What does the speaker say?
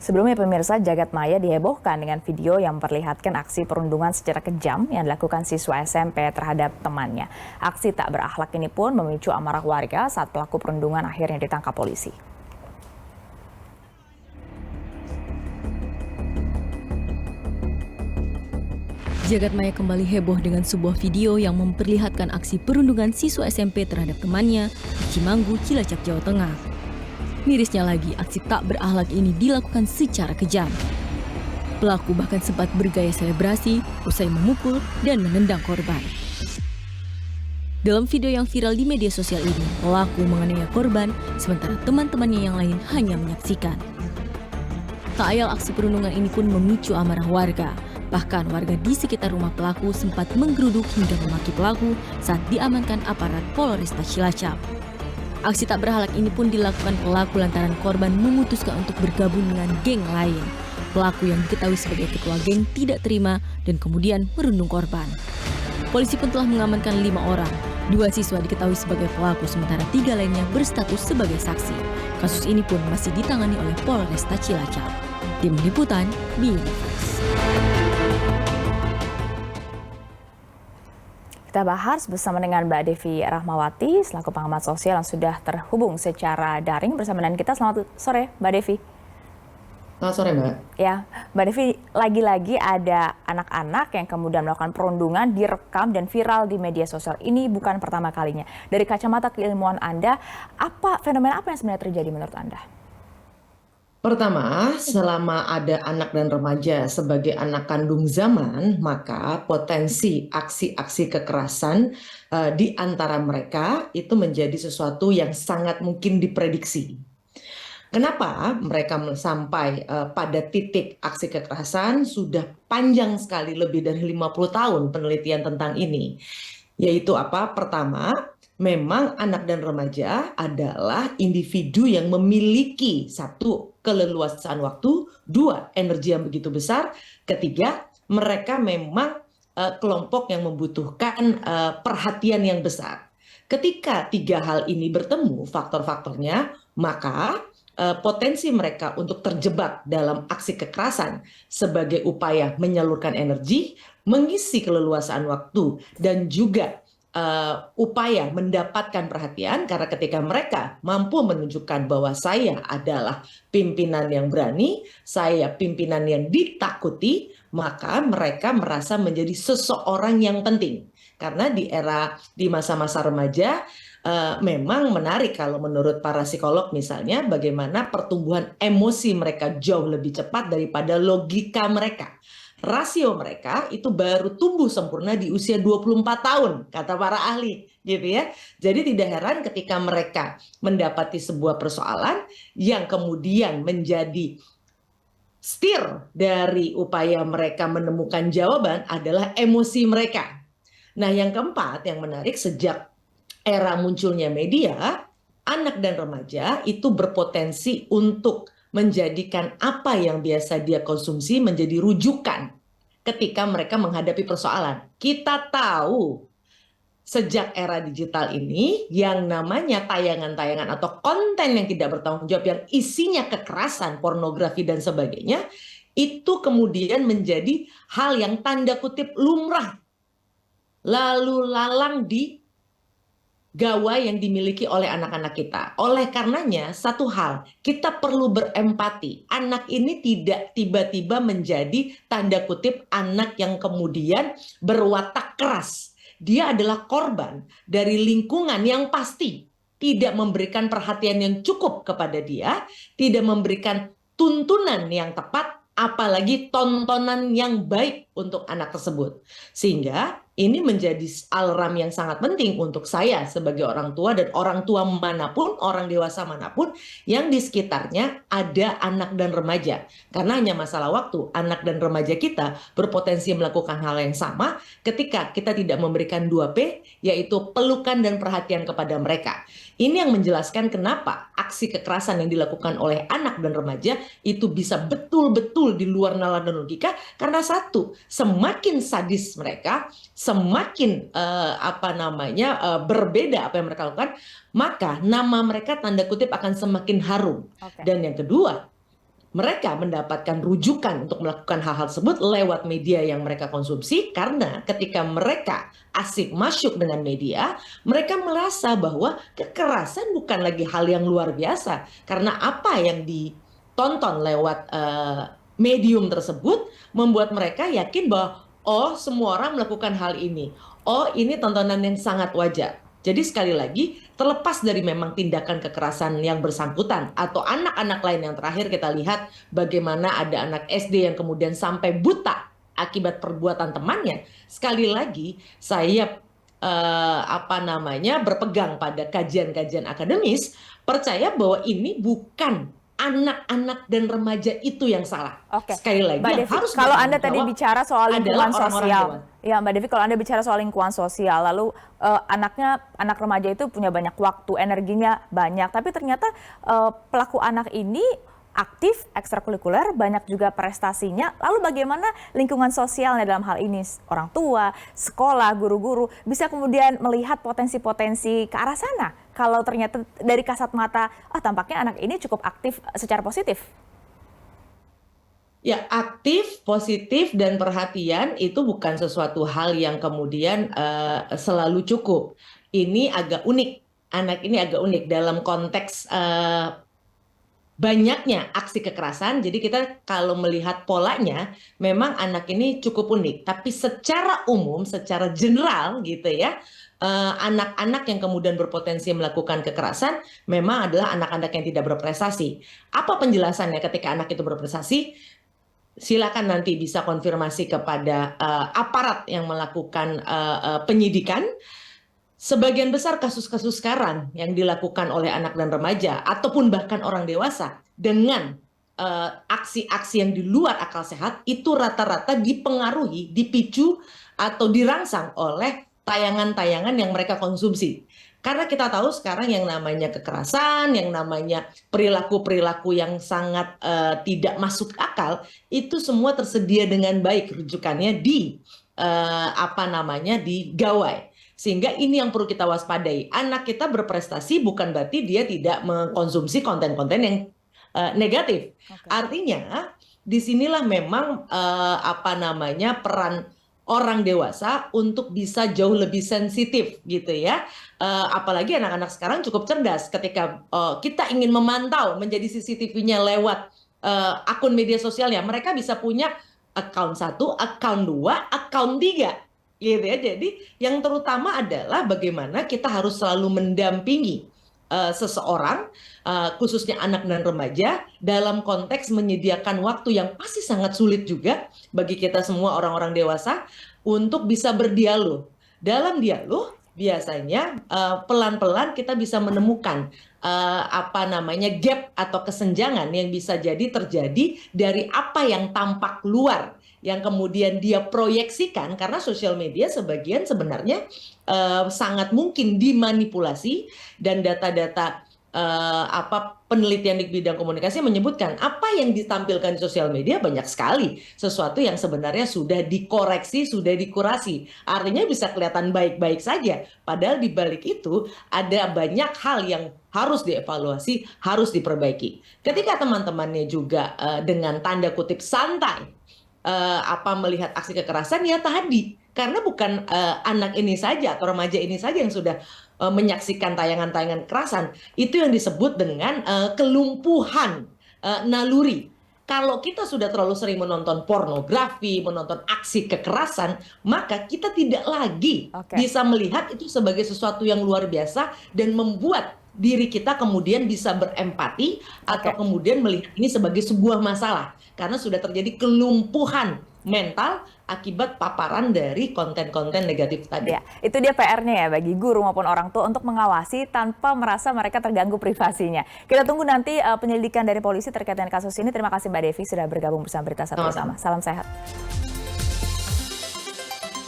Sebelumnya pemirsa, jagat maya dihebohkan dengan video yang memperlihatkan aksi perundungan secara kejam yang dilakukan siswa SMP terhadap temannya. Aksi tak berakhlak ini pun memicu amarah warga saat pelaku perundungan akhirnya ditangkap polisi. Jagat maya kembali heboh dengan sebuah video yang memperlihatkan aksi perundungan siswa SMP terhadap temannya di Cimanggu, Cilacap, Jawa Tengah. Mirisnya lagi, aksi tak berakhlak ini dilakukan secara kejam. Pelaku bahkan sempat bergaya selebrasi usai memukul dan menendang korban. Dalam video yang viral di media sosial ini, pelaku menganiaya korban sementara teman-temannya yang lain hanya menyaksikan. Tak ayal aksi perundungan ini pun memicu amarah warga. Bahkan warga di sekitar rumah pelaku sempat menggeruduk hingga memaki pelaku saat diamankan aparat Polresta Cilacap. Aksi tak berakhlak ini pun dilakukan pelaku lantaran korban memutuskan untuk bergabung dengan geng lain. Pelaku yang diketahui sebagai ketua geng tidak terima dan kemudian merundung korban. Polisi pun telah mengamankan 5 orang. 2 siswa diketahui sebagai pelaku sementara 3 lainnya berstatus sebagai saksi. Kasus ini pun masih ditangani oleh Polresta Cilacap. Tim Liputan, BNews. Kita bahas bersama dengan Mbak Devi Rahmawati, selaku pengamat sosial yang sudah terhubung secara daring bersama dengan kita. Selamat sore, Mbak Devi. Selamat sore, Mbak. Ya, Mbak Devi, lagi-lagi ada anak-anak yang kemudian melakukan perundungan, direkam dan viral di media sosial. Ini bukan pertama kalinya. Dari kacamata keilmuan Anda, fenomena apa yang sebenarnya terjadi menurut Anda? Pertama, selama ada anak dan remaja sebagai anak kandung zaman, maka potensi aksi-aksi kekerasan di antara mereka itu menjadi sesuatu yang sangat mungkin diprediksi. Kenapa mereka sampai pada titik aksi kekerasan? Sudah panjang sekali, lebih dari 50 tahun penelitian tentang ini. Yaitu apa? Pertama, memang anak dan remaja adalah individu yang memiliki satu, keleluasaan waktu, 2, energi yang begitu besar, ketiga, mereka memang kelompok yang membutuhkan perhatian yang besar. Ketika 3 hal ini bertemu faktor-faktornya, maka potensi mereka untuk terjebak dalam aksi kekerasan sebagai upaya menyalurkan energi, mengisi keleluasaan waktu, dan juga upaya mendapatkan perhatian, karena ketika mereka mampu menunjukkan bahwa saya adalah pimpinan yang berani, saya pimpinan yang ditakuti, maka mereka merasa menjadi seseorang yang penting. Karena di masa-masa remaja memang menarik kalau menurut para psikolog misalnya, bagaimana pertumbuhan emosi mereka jauh lebih cepat daripada logika mereka. Rasio mereka itu baru tumbuh sempurna di usia 24 tahun, kata para ahli, gitu ya. Jadi tidak heran ketika mereka mendapati sebuah persoalan yang kemudian menjadi setir dari upaya mereka menemukan jawaban adalah emosi mereka. Nah, yang keempat yang menarik, sejak era munculnya media, anak dan remaja itu berpotensi untuk menjadikan apa yang biasa dia konsumsi menjadi rujukan ketika mereka menghadapi persoalan. Kita tahu sejak era digital ini yang namanya tayangan-tayangan atau konten yang tidak bertanggung jawab yang isinya kekerasan, pornografi dan sebagainya, itu kemudian menjadi hal yang tanda kutip lumrah, lalu lalang di gawai yang dimiliki oleh anak-anak kita. Oleh karenanya, satu hal, kita perlu berempati. Anak ini tidak tiba-tiba menjadi tanda kutip anak yang kemudian berwatak keras. Dia adalah korban dari lingkungan yang pasti tidak memberikan perhatian yang cukup kepada dia, tidak memberikan tuntunan yang tepat, apalagi tontonan yang baik untuk anak tersebut. Sehingga ini menjadi alarm yang sangat penting untuk saya sebagai orang tua dan orang tua manapun, orang dewasa manapun yang di sekitarnya ada anak dan remaja. Karena hanya masalah waktu, anak dan remaja kita berpotensi melakukan hal yang sama ketika kita tidak memberikan 2P, yaitu pelukan dan perhatian kepada mereka. Ini yang menjelaskan kenapa aksi kekerasan yang dilakukan oleh anak dan remaja itu bisa betul-betul di luar nalar dan logika, karena satu, semakin sadis mereka, semakin berbeda apa yang mereka lakukan, maka nama mereka tanda kutip akan semakin harum. Dan yang kedua, mereka mendapatkan rujukan untuk melakukan hal-hal tersebut lewat media yang mereka konsumsi, karena ketika mereka asik masuk dengan media, mereka merasa bahwa kekerasan bukan lagi hal yang luar biasa, karena apa yang ditonton lewat medium tersebut membuat mereka yakin bahwa oh, semua orang melakukan hal ini, oh ini tontonan yang sangat wajar. Jadi sekali lagi, terlepas dari memang tindakan kekerasan yang bersangkutan atau anak-anak lain yang terakhir kita lihat bagaimana ada anak SD yang kemudian sampai buta akibat perbuatan temannya. Sekali lagi, saya berpegang pada kajian-kajian akademis, percaya bahwa ini bukan anak-anak dan remaja itu yang salah. Oke. Sekali lagi, Mbak Devi, kalau Anda tadi bicara soal lingkungan sosial, ya Mbak Devi, kalau Anda bicara soal lingkungan sosial, lalu anak remaja itu punya banyak waktu, energinya banyak, tapi ternyata pelaku anak ini aktif, ekstrakurikuler, banyak juga prestasinya. Lalu bagaimana lingkungan sosialnya dalam hal ini, orang tua, sekolah, guru-guru, bisa kemudian melihat potensi-potensi ke arah sana? Kalau ternyata dari kasat mata, tampaknya anak ini cukup aktif secara positif. Ya, aktif, positif, dan perhatian itu bukan sesuatu hal yang kemudian selalu cukup. Ini agak unik, anak ini agak unik dalam konteks banyaknya aksi kekerasan. Jadi kita kalau melihat polanya, memang anak ini cukup unik. Tapi secara umum, secara general gitu ya, anak-anak yang kemudian berpotensi melakukan kekerasan memang adalah anak-anak yang tidak berprestasi. Apa penjelasannya ketika anak itu berprestasi? Silakan nanti bisa konfirmasi kepada aparat yang melakukan penyidikan. Sebagian besar kasus-kasus sekarang yang dilakukan oleh anak dan remaja ataupun bahkan orang dewasa dengan aksi-aksi yang di luar akal sehat itu rata-rata dipengaruhi, dipicu atau dirangsang oleh tayangan-tayangan yang mereka konsumsi. Karena kita tahu sekarang yang namanya kekerasan, yang namanya perilaku-perilaku yang sangat tidak masuk akal, itu semua tersedia dengan baik rujukannya di di gawai. Sehingga ini yang perlu kita waspadai. Anak kita berprestasi bukan berarti dia tidak mengkonsumsi konten-konten yang negatif. Okay. Artinya disinilah memang peran orang dewasa untuk bisa jauh lebih sensitif gitu ya. Apalagi anak-anak sekarang cukup cerdas ketika kita ingin memantau menjadi CCTV-nya lewat akun media sosialnya. Mereka bisa punya account 1, account 2, account 3. Gitu ya. Jadi yang terutama adalah bagaimana kita harus selalu mendampingi seseorang, khususnya anak dan remaja, dalam konteks menyediakan waktu yang pasti sangat sulit juga bagi kita semua orang-orang dewasa untuk bisa berdialog. Dalam dialog biasanya pelan-pelan kita bisa menemukan gap atau kesenjangan yang bisa jadi terjadi dari apa yang tampak luar, yang kemudian dia proyeksikan, karena sosial media sebagian sebenarnya sangat mungkin dimanipulasi, dan data-data penelitian di bidang komunikasi menyebutkan apa yang ditampilkan di sosial media banyak sekali sesuatu yang sebenarnya sudah dikoreksi, sudah dikurasi. Artinya bisa kelihatan baik-baik saja, padahal di balik itu ada banyak hal yang harus dievaluasi, harus diperbaiki. Ketika teman-temannya juga dengan tanda kutip santai melihat aksi kekerasan, ya tadi karena bukan anak ini saja atau remaja ini saja yang sudah menyaksikan tayangan-tayangan kekerasan, itu yang disebut dengan kelumpuhan naluri. Kalau kita sudah terlalu sering menonton pornografi, menonton aksi kekerasan, maka kita tidak lagi bisa melihat itu sebagai sesuatu yang luar biasa dan membuat diri kita kemudian bisa berempati atau kemudian melihat ini sebagai sebuah masalah. Karena sudah terjadi kelumpuhan mental akibat paparan dari konten-konten negatif tadi. Ya, itu dia PR-nya ya bagi guru maupun orang tua untuk mengawasi tanpa merasa mereka terganggu privasinya. Kita tunggu nanti penyelidikan dari polisi terkait dengan kasus ini. Terima kasih Mbak Devi sudah bergabung bersama Berita Satu Bersama. Salam sehat.